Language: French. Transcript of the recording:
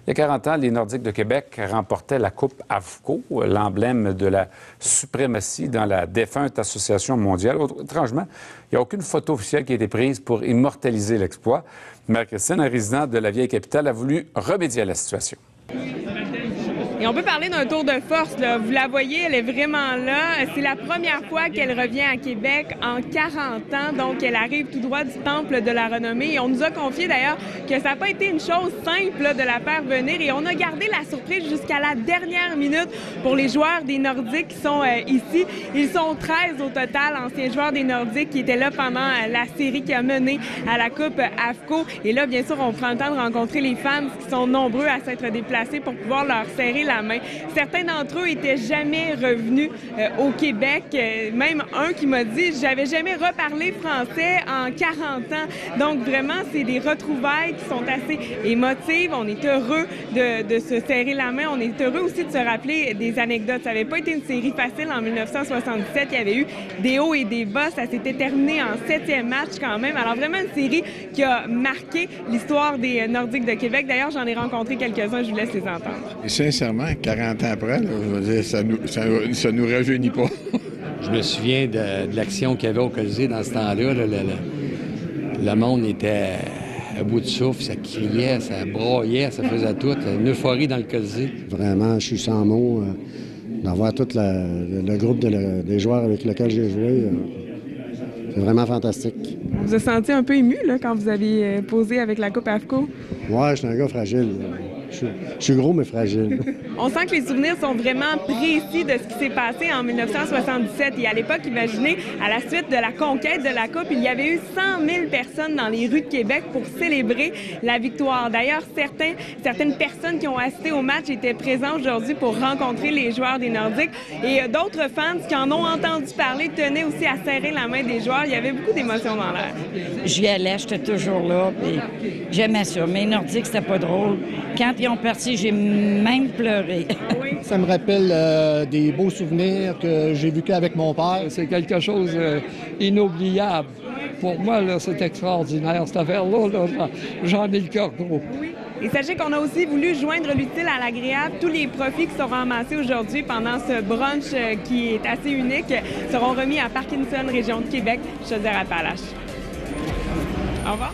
Il y a 40 ans, les Nordiques de Québec remportaient la Coupe AFCO, l'emblème de la suprématie dans la défunte Association mondiale. Étrangement, il n'y a aucune photo officielle qui a été prise pour immortaliser l'exploit. Marie-Christine, un résident de la vieille capitale, a voulu remédier à la situation. Et on peut parler d'un tour de force, là. Vous la voyez, elle est vraiment là. C'est la première fois qu'elle revient à Québec en 40 ans. Donc, elle arrive tout droit du Temple de la Renommée. Et on nous a confié d'ailleurs que ça n'a pas été une chose simple là, de la faire venir. Et on a gardé la surprise jusqu'à la dernière minute pour les joueurs des Nordiques qui sont ici. Ils sont 13 au total, anciens joueurs des Nordiques qui étaient là pendant la série qui a mené à la Coupe AFCO. Et là, bien sûr, on prend le temps de rencontrer les fans qui sont nombreux à s'être déplacés pour pouvoir leur serrer la main. Certains d'entre eux étaient jamais revenus au Québec. Même un qui m'a dit « J'avais jamais reparlé français en 40 ans. » Donc vraiment, c'est des retrouvailles qui sont assez émotives. On est heureux de se serrer la main. On est heureux aussi de se rappeler des anecdotes. Ça n'avait pas été une série facile en 1977. Il y avait eu des hauts et des bas. Ça s'était terminé en 7e match quand même. Alors vraiment une série qui a marqué l'histoire des Nordiques de Québec. D'ailleurs, j'en ai rencontré quelques-uns. Je vous laisse les entendre. Et sincèrement, 40 ans après, là, je veux dire, ça nous rajeunit pas. Je me souviens de l'action qu'il y avait au Colisée dans ce temps-là. Le monde était à bout de souffle, ça criait, ça broyait, ça faisait tout. Une euphorie dans le Colisée. Vraiment, je suis sans mots d'avoir tout le groupe des joueurs avec lesquels j'ai joué. C'est vraiment fantastique. Vous vous êtes senti un peu ému là, quand vous avez posé avec la Coupe AFCO? Ouais, je suis un gars fragile. Je suis gros, mais fragile. On sent que les souvenirs sont vraiment précis de ce qui s'est passé en 1977. Et à l'époque, imaginez, à la suite de la conquête de la Coupe, il y avait eu 100 000 personnes dans les rues de Québec pour célébrer la victoire. D'ailleurs, certaines personnes qui ont assisté au match étaient présentes aujourd'hui pour rencontrer les joueurs des Nordiques. Et d'autres fans qui en ont entendu parler tenaient aussi à serrer la main des joueurs. Il y avait beaucoup d'émotions dans l'air. J'y allais, j'étais toujours là, puis j'aimais ça. Mais les Nordiques, c'était pas drôle. Quand ils ont parti, j'ai même pleuré. Ça me rappelle des beaux souvenirs que j'ai vécu avec mon père. C'est quelque chose d'inoubliable. Pour moi, là, c'est extraordinaire. Cette affaire-là, j'en ai le cœur gros. Oui. Et sachez qu'on a aussi voulu joindre l'utile à l'agréable. Tous les profits qui seront amassés aujourd'hui pendant ce brunch qui est assez unique seront remis à Parkinson, région de Québec, Chaudière-Appalaches. Au revoir.